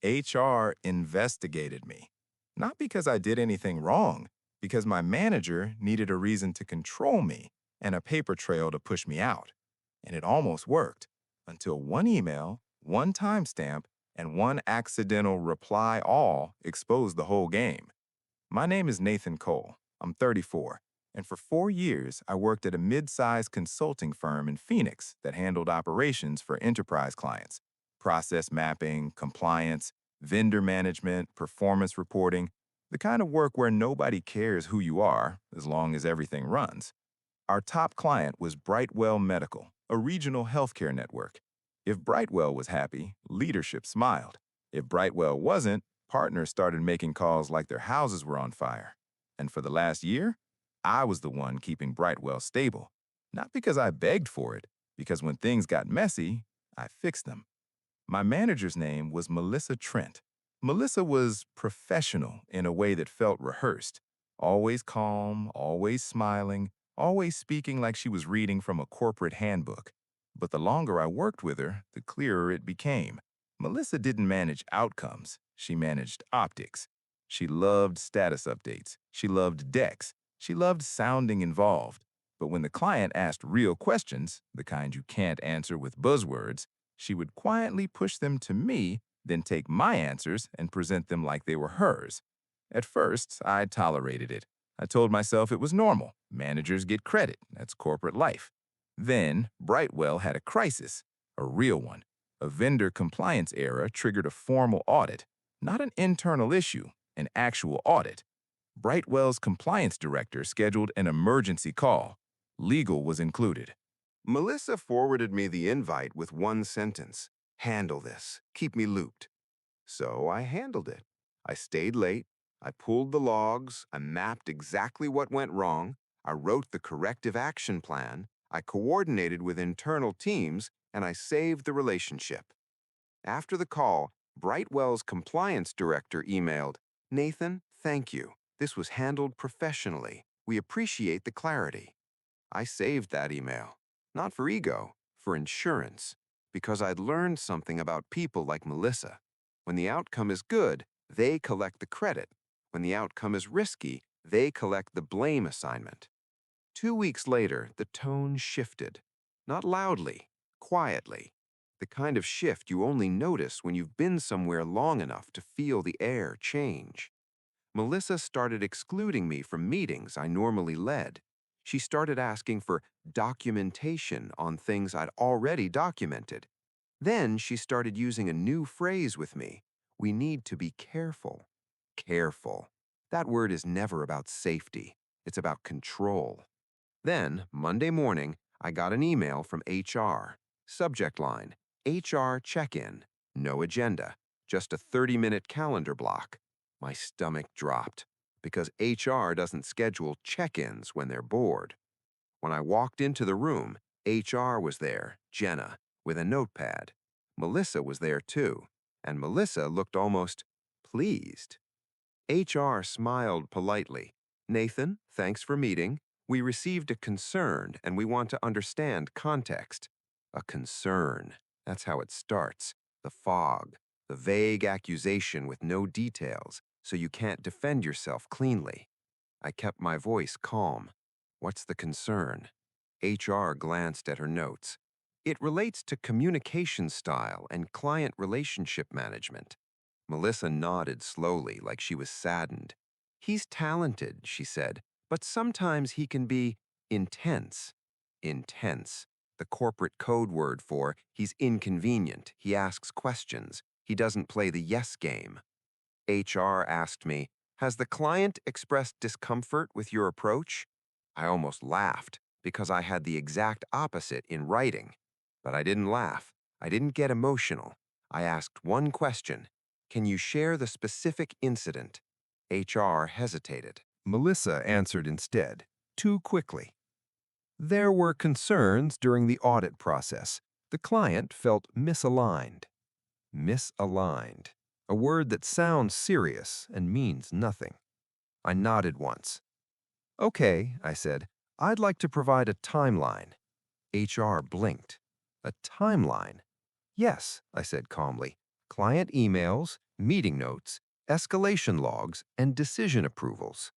HR investigated me. Not because I did anything wrong, because my manager needed a reason to control me and a paper trail to push me out. And it almost worked until one email, one timestamp, and one accidental reply all exposed the whole game. My name is Nathan Cole. I'm 34, and for 4 years, I worked at a mid-sized consulting firm in Phoenix that handled operations for enterprise clients, process mapping, compliance, vendor management, performance reporting, the kind of work where nobody cares who you are as long as everything runs. Our top client was Brightwell Medical, a regional healthcare network. If Brightwell was happy, leadership smiled. If Brightwell wasn't, partners started making calls like their houses were on fire. And for the last year, I was the one keeping Brightwell stable. Not because I begged for it, because when things got messy, I fixed them. My manager's name was Melissa Trent. Melissa was professional in a way that felt rehearsed, always calm, always smiling, always speaking like she was reading from a corporate handbook. But the longer I worked with her, the clearer it became. Melissa didn't manage outcomes, she managed optics. She loved status updates, she loved decks, she loved sounding involved. But when the client asked real questions, the kind you can't answer with buzzwords, she would quietly push them to me, then take my answers and present them like they were hers. At first, I tolerated it. I told myself it was normal. Managers get credit. That's corporate life. Then, Brightwell had a crisis, a real one. A vendor compliance error triggered a formal audit, not an internal issue, an actual audit. Brightwell's compliance director scheduled an emergency call. Legal was included. Melissa forwarded me the invite with one sentence: handle this, keep me looped. So I handled it. I stayed late, I pulled the logs, I mapped exactly what went wrong, I wrote the corrective action plan, I coordinated with internal teams, and I saved the relationship. After the call, Brightwell's compliance director emailed, "Nathan, thank you. This was handled professionally. We appreciate the clarity." I saved that email, not for ego, for insurance, because I'd learned something about people like Melissa. When the outcome is good, they collect the credit. When the outcome is risky, they collect the blame assignment. 2 weeks later, the tone shifted. Not loudly, quietly. The kind of shift you only notice when you've been somewhere long enough to feel the air change. Melissa started excluding me from meetings I normally led. She started asking for documentation on things I'd already documented. Then she started using a new phrase with me: we need to be careful. Careful. That word is never about safety. It's about control. Then, Monday morning, I got an email from HR. Subject line: HR check-in. No agenda. Just a 30-minute calendar block. My stomach dropped, because HR doesn't schedule check-ins when they're bored. When I walked into the room, HR was there, Jenna, with a notepad. Melissa was there too, and Melissa looked almost pleased. HR smiled politely. "Nathan, thanks for meeting. We received a concern and we want to understand context." A concern. That's how it starts. The fog. The vague accusation with no details, so you can't defend yourself cleanly. I kept my voice calm. "What's the concern?" HR glanced at her notes. "It relates to communication style and client relationship management." Melissa nodded slowly, like she was saddened. "He's talented," she said, "but sometimes he can be intense." Intense. The corporate code word for he's inconvenient, he asks questions, he doesn't play the yes game. HR asked me, "Has the client expressed discomfort with your approach?" I almost laughed, because I had the exact opposite in writing. But I didn't laugh. I didn't get emotional. I asked one question: "Can you share the specific incident?" HR hesitated. Melissa answered instead, too quickly. "There were concerns during the audit process. The client felt misaligned." Misaligned. A word that sounds serious and means nothing. I nodded once. "Okay," I said. "I'd like to provide a timeline." HR blinked. "A timeline?" "Yes," I said calmly. client emails, meeting notes, escalation logs, and decision approvals.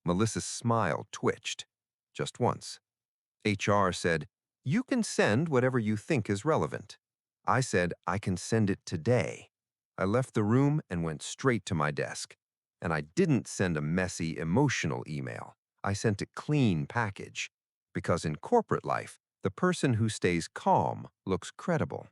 Melissa's smile twitched. Just once. HR said, "You can send whatever you think is relevant." I said, "I can send it today." I left the room and went straight to my desk. And I didn't send a messy, emotional email. I sent a clean package. Because in corporate life, the person who stays calm looks credible.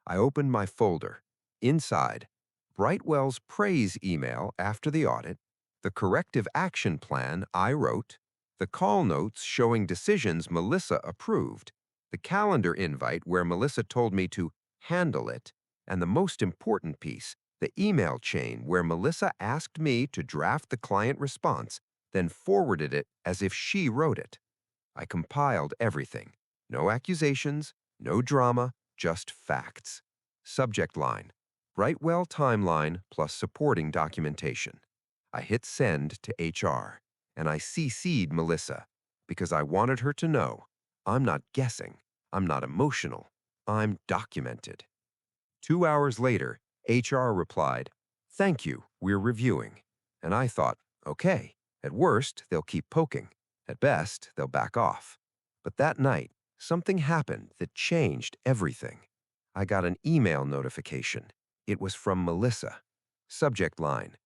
I opened my folder. Inside, Brightwell's praise email after the audit, the corrective action plan I wrote, the call notes showing decisions Melissa approved, the calendar invite where Melissa told me to handle it, and the most important piece, the email chain where Melissa asked me to draft the client response, then forwarded it as if she wrote it. I compiled everything. No accusations, no drama, just facts. Subject line, Brightwell timeline plus supporting documentation. I hit send to HR, and I CC'd Melissa because I wanted her to know I'm not guessing, I'm not emotional, I'm documented. 2 hours later, HR replied, "Thank you, we're reviewing." And I thought, okay, at worst, they'll keep poking. At best, they'll back off. But that night, something happened that changed everything. I got an email notification. It was from Melissa. Subject line,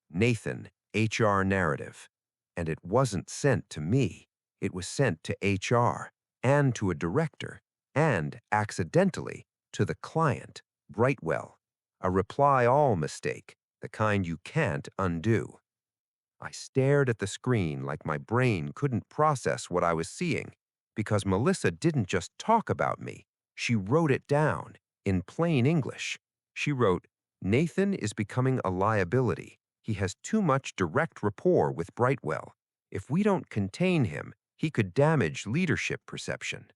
Nathan, HR narrative. And it wasn't sent to me. It was sent to HR and to a director and, accidentally, to the client, Brightwell. A reply all mistake, the kind you can't undo. I stared at the screen like my brain couldn't process what I was seeing because Melissa didn't just talk about me. She wrote it down in plain English. She wrote, "Nathan is becoming a liability. He has too much direct rapport with Brightwell. If we don't contain him, he could damage leadership perception."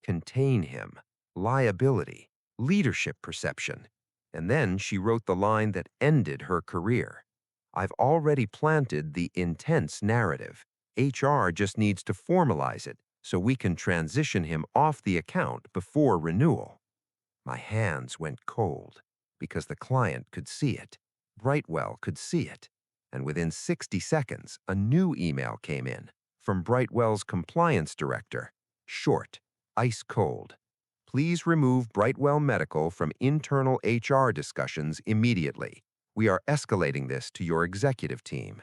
Contain him, liability, leadership perception. And then she wrote the line that ended her career. "I've already planted the intense narrative. HR just needs to formalize it so we can transition him off the account before renewal." My hands went cold because the client could see it. Brightwell could see it. And within 60 seconds, a new email came in from Brightwell's compliance director. Short, ice cold. "Please remove Brightwell Medical from internal HR discussions immediately. We are escalating this to your executive team."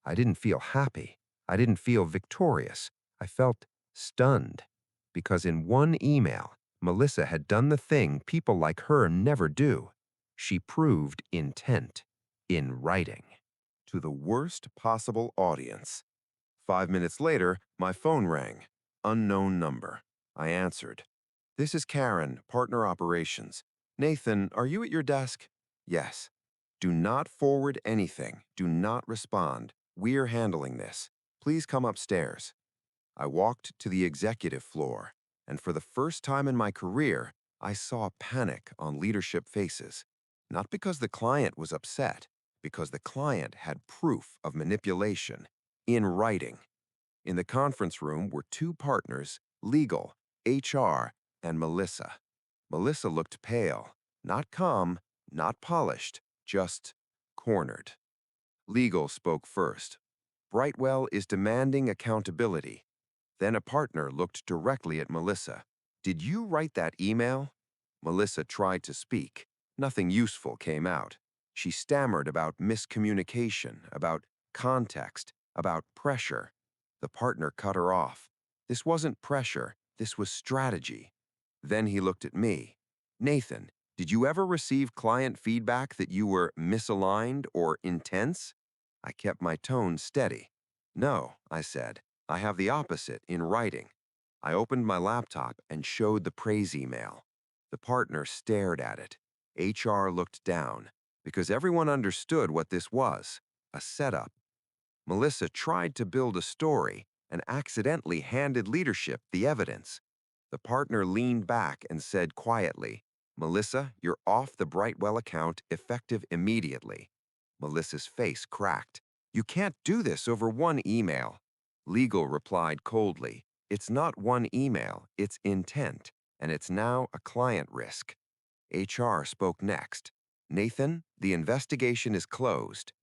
I didn't feel happy. I didn't feel victorious. I felt stunned. Because in one email, Melissa had done the thing people like her never do. She proved intent in writing. To the worst possible audience. 5 minutes later, my phone rang. Unknown number. I answered. "This is Karen, partner operations. Nathan, are you at your desk?" "Yes." "Do not forward anything. Do not respond. We're handling this. Please come upstairs." I walked to the executive floor, and for the first time in my career, I saw panic on leadership faces. Not because the client was upset, because the client had proof of manipulation in writing. In the conference room were two partners, legal, HR, and Melissa. Melissa looked pale, not calm, not polished, just cornered. Legal spoke first. "Brightwell is demanding accountability." Then a partner looked directly at Melissa. "Did you write that email?" Melissa tried to speak. Nothing useful came out. She stammered about miscommunication, about context, about pressure. The partner cut her off. "This wasn't pressure, this was strategy." Then he looked at me. "Nathan, did you ever receive client feedback that you were misaligned or intense?" I kept my tone steady. "No," I said. "I have the opposite in writing." I opened my laptop and showed the praise email. The partner stared at it. HR looked down, because everyone understood what this was, a setup. Melissa tried to build a story and accidentally handed leadership the evidence. The partner leaned back and said quietly, "Melissa, you're off the Brightwell account effective immediately." Melissa's face cracked. "You can't do this over one email." Legal replied coldly, "It's not one email, it's intent, and it's now a client risk." HR spoke next. "Nathan, the investigation is closed."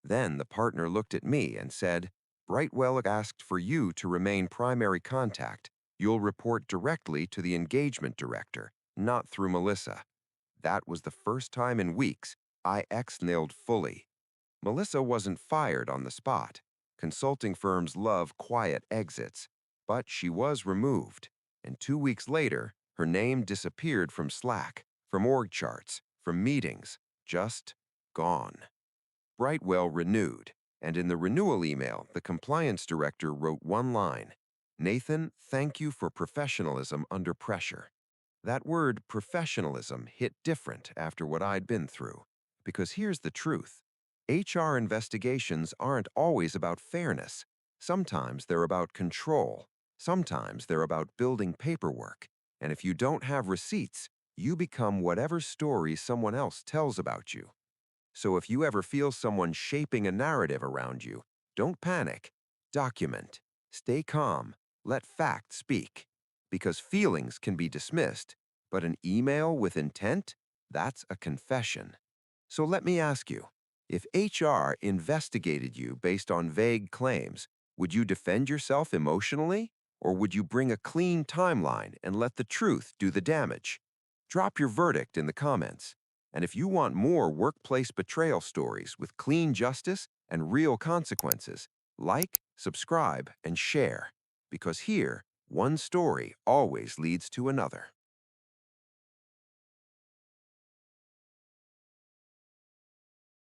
Then the partner looked at me and said, "Brightwell asked for you to remain primary contact. You'll report directly to the engagement director, not through Melissa." That was the first time in weeks I exhaled fully. Melissa wasn't fired on the spot. Consulting firms love quiet exits. But she was removed. And 2 weeks later, her name disappeared from Slack, from org charts, from meetings, just gone. Brightwell renewed, and in the renewal email, the compliance director wrote one line: "Nathan, thank you for professionalism under pressure." That word professionalism hit different after what I'd been through. Because here's the truth: HR investigations aren't always about fairness. Sometimes they're about control. Sometimes they're about building paperwork. And if you don't have receipts, you become whatever story someone else tells about you. So if you ever feel someone shaping a narrative around you, don't panic. Document. Stay calm. Let facts speak. Because feelings can be dismissed, but an email with intent, that's a confession. So let me ask you, if HR investigated you based on vague claims, would you defend yourself emotionally? Or would you bring a clean timeline and let the truth do the damage? Drop your verdict in the comments. And if you want more workplace betrayal stories with clean justice and real consequences, like, subscribe, and share. Because here, one story always leads to another.